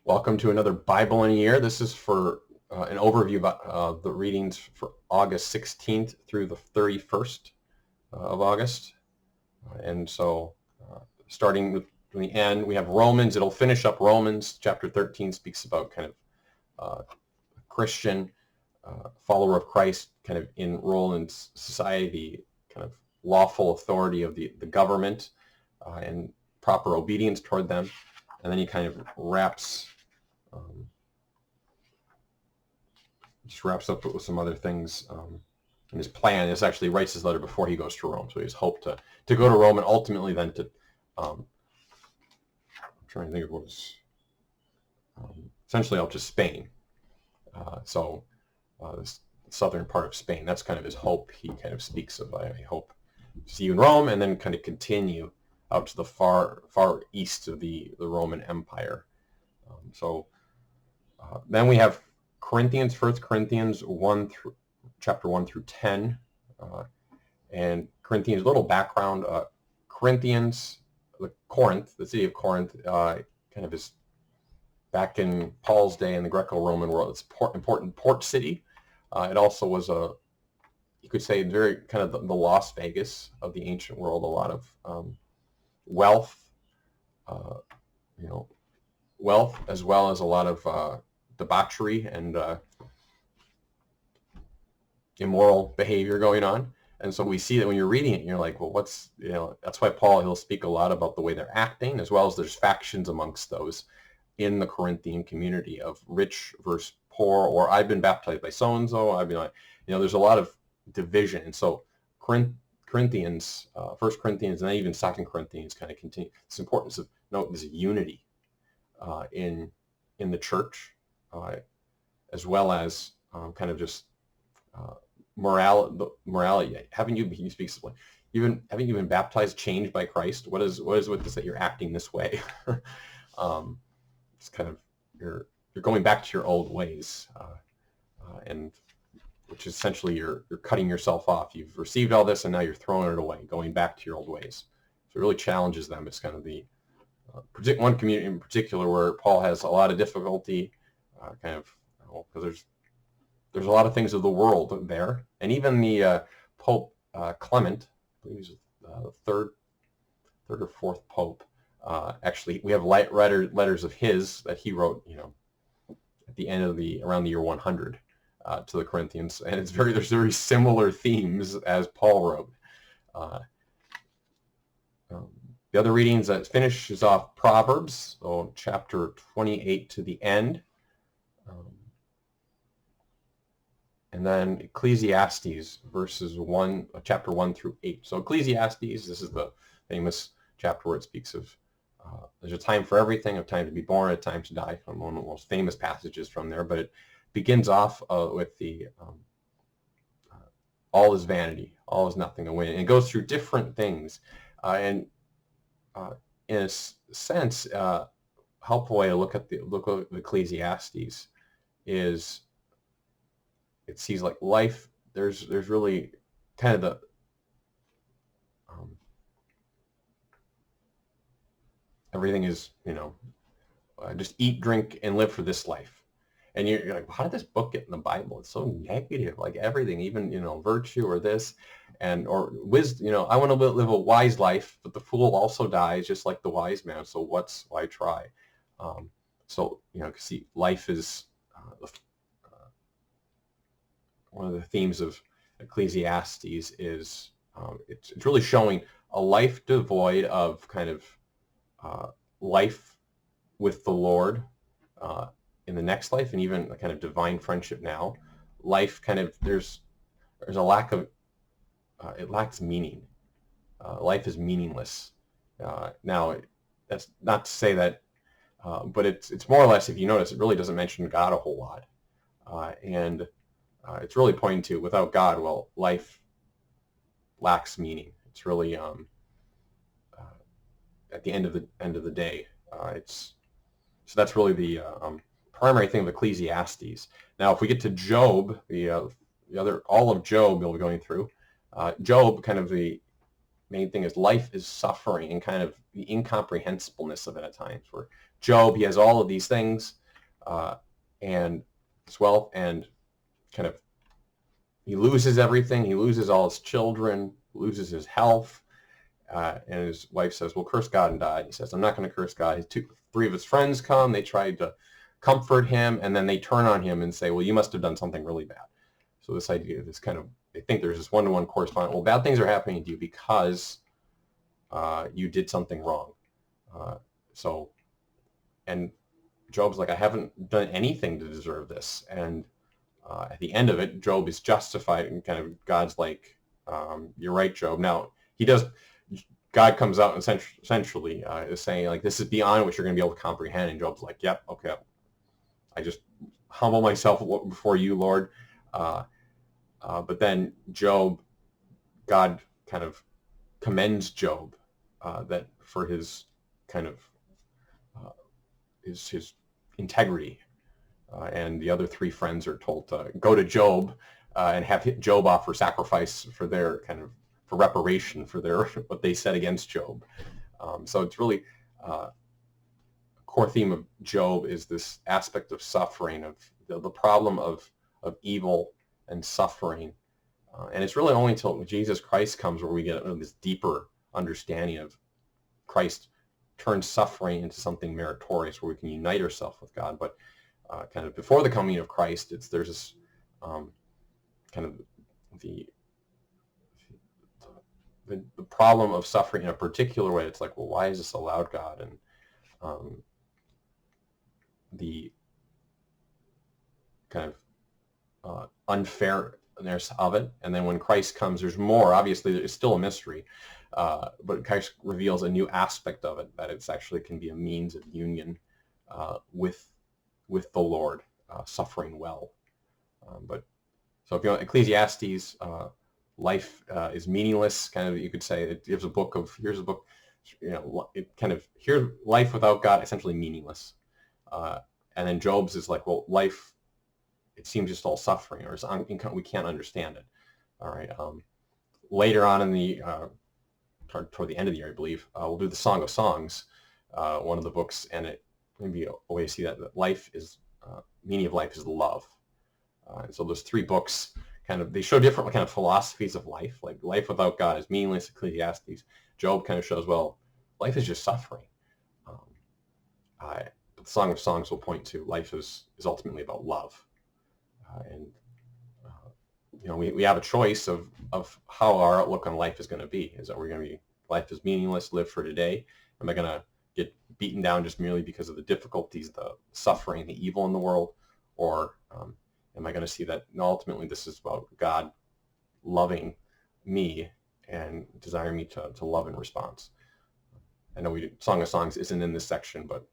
Welcome to another Bible in a Year. This is for an overview about the readings for August 16th through the 31st of August. And so starting with the end, we have Romans. It'll finish up Romans. Chapter 13 speaks about kind of Christian follower of Christ kind of in role in society, kind of lawful authority of the government and proper obedience toward them. And then he kind of wraps up with some other things in his plan. This actually writes his letter before he goes to Rome. So he's hoped to go to Rome and ultimately then to, I'm trying to think of what was essentially out to Spain. This southern part of Spain, that's kind of his hope. He kind of speaks of, I hope to see you in Rome and then kind of continue out to the far east of the Roman Empire. Then we have Corinthians, 1 Corinthians 1 through chapter 1 through 10, and Corinthians. Little background: Corinthians, the city of Corinth, kind of is back in Paul's day in the Greco-Roman world. It's an important port city. It also was you could say, very kind of the Las Vegas of the ancient world. A lot of wealth, wealth as well as a lot of debauchery and immoral behavior going on. And so we see that when you're reading it, you're like, well, that's why he'll speak a lot about the way they're acting, as well as there's factions amongst those in the Corinthian community of rich versus poor, or I've been baptized by so-and-so. I've been, there's a lot of division. And so Corinthians, 1 Corinthians, and then even 2 Corinthians kind of continue this importance of this unity in the church, as well as kind of just morality. Haven't you been baptized, changed by Christ? What is with this that you're acting this way? It's kind of you're going back to your old ways, and which is essentially you're cutting yourself off. You've received all this and now you're throwing it away, going back to your old ways. So it really challenges them. It's kind of the one community in particular where Paul has a lot of difficulty, because there's a lot of things of the world there, and even the Pope Clement, I believe he's the third or fourth Pope. Actually, we have letters of his that he wrote, at the end of around the year 100 to the Corinthians, and there's very similar themes as Paul wrote. The other readings that finishes off Proverbs, so chapter 28 to the end, and then Ecclesiastes, chapter 1 through 8. So Ecclesiastes, this is the famous chapter where it speaks of there's a time for everything, a time to be born, a time to die. One of the most famous passages from there, but it begins off with the all is vanity, all is nothing, and it goes through different things, and in a sense, helpful way to look at Ecclesiastes is it sees like life. There's really kind of the everything is just eat, drink, and live for this life. And you're like, how did this book get in the Bible? It's so negative, like everything, even virtue or this, or wisdom. I want to live a wise life, but the fool also dies, just like the wise man. So why try? See, life is one of the themes of Ecclesiastes is it's really showing a life devoid of kind of life with the Lord in the next life, and even a kind of divine friendship now. Life kind of there's a lack of it lacks meaning. Life is meaningless. Now, that's not to say that, but it's more or less, if you notice, it really doesn't mention God a whole lot, and it's really pointing to, without God, well, life lacks meaning. It's really at the end of the day, so that's really the primary thing of Ecclesiastes. Now, if we get to Job, all of Job we'll be going through. Job, kind of the main thing is life is suffering and kind of the incomprehensibleness of it at times, where Job, he has all of these things and his wealth, and kind of he loses everything. He loses all his children, loses his health. And his wife says, well, curse God and die. He says, I'm not going to curse God. Three of his friends come. They tried to comfort him, and then they turn on him and say, well, you must have done something really bad. So this idea, this kind of, I think there's this one-to-one correspondence. Well, bad things are happening to you because you did something wrong. And Job's like, I haven't done anything to deserve this. And at the end of it, Job is justified, and kind of God's like, you're right, Job. Now, God comes out and essentially is saying, like, this is beyond what you're going to be able to comprehend. And Job's like, yep, okay. I just humble myself before you, Lord. But then God kind of commends Job that for his kind of his integrity. And the other three friends are told to go to Job and have Job offer sacrifice for their kind of for reparation for their what they said against Job. So it's really a core theme of Job is this aspect of suffering, of the problem of evil and suffering. And it's really only until Jesus Christ comes where we get this deeper understanding of Christ turns suffering into something meritorious, where we can unite ourselves with God. But kind of before the coming of Christ, there's this kind of the problem of suffering in a particular way. It's like, well, why is this allowed, God? And the kind of unfairness of it. And then when Christ comes, there's more. Obviously, it's still a mystery, but Christ reveals a new aspect of it, that it's actually can be a means of union with the Lord, suffering well. But so if you know Ecclesiastes, life is meaningless. Kind of, you could say it gives here's a book, it kind of, here's life without God, essentially meaningless. And then Job's is like, well, life, it seems just all suffering, or we can't understand it. All right. Later on in the toward the end of the year, I believe, we'll do the Song of Songs, one of the books, and it maybe a way to see that life is meaning of life is love. And so those three books kind of, they show different kind of philosophies of life. Like life without God is meaningless, Ecclesiastes. Job kind of shows, well, life is just suffering. But the Song of Songs will point to life is ultimately about love. We have a choice of how our outlook on life is going to be. Is that we're going to be, life is meaningless, live for today? Am I going to get beaten down just merely because of the difficulties, the suffering, the evil in the world? Or am I going to see that ultimately this is about God loving me and desiring me to love in response? I know Song of Songs isn't in this section, but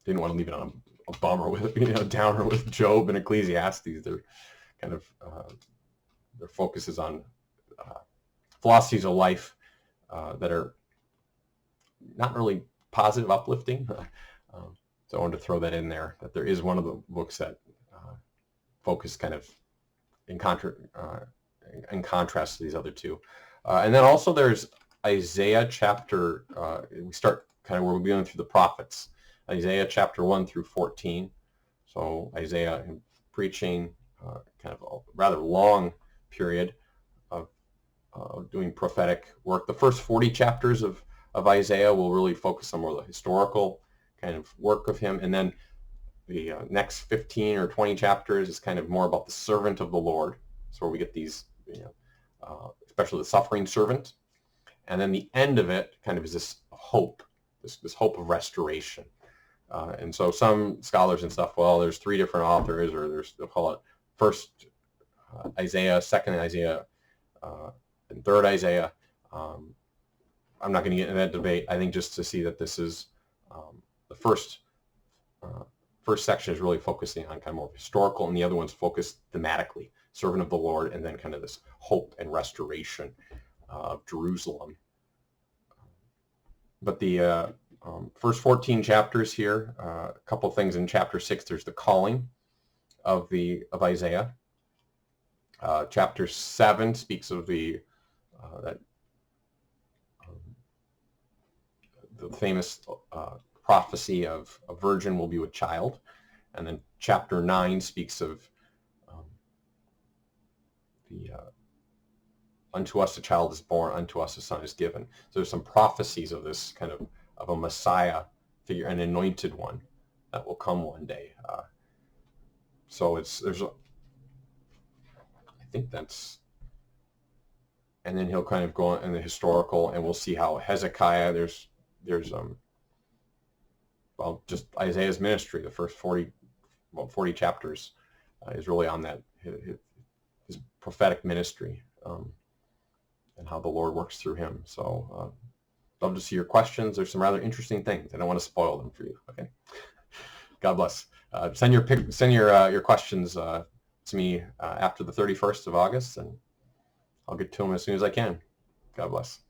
didn't want to leave it on a bummer with, downer with Job and Ecclesiastes. They're kind of, their focus is on philosophies of life that are not really positive, uplifting. So I wanted to throw that in there, that there is one of the books that focus kind of in contrast to these other two. And then also there's Isaiah chapter, we start kind of where we're going through the prophets, Isaiah chapter 1 through 14. So Isaiah preaching kind of a rather long period of doing prophetic work. The first 40 chapters of Isaiah will really focus on more of the historical kind of work of him. And then the next 15 or 20 chapters is kind of more about the servant of the Lord. So where we get these, especially the suffering servant. And then the end of it kind of is this hope, this hope of restoration. And so some scholars and stuff, well, there's three different authors, or they'll call it first Isaiah, second Isaiah, and third Isaiah. I'm not going to get into that debate. I think just to see that this is the first section is really focusing on kind of more historical, and the other one's focused thematically, servant of the Lord, and then kind of this hope and restoration of Jerusalem. But the first 14 chapters here, a couple of things in chapter 6. There's the calling of Isaiah. Chapter 7 speaks of the famous prophecy of a virgin will be with child. And then chapter 9 speaks of unto us a child is born, unto us a son is given. So there's some prophecies of this kind of a Messiah figure, an anointed one that will come one day. So I think that's, and then he'll kind of go in the historical, and we'll see how Hezekiah, there's well, just Isaiah's ministry, the first 40 chapters is really on that, his prophetic ministry, and how the Lord works through him. So love to see your questions. There's some rather interesting things. I don't want to spoil them for you. Okay. God bless. Send your questions to me after the 31st of August, and I'll get to them as soon as I can. God bless.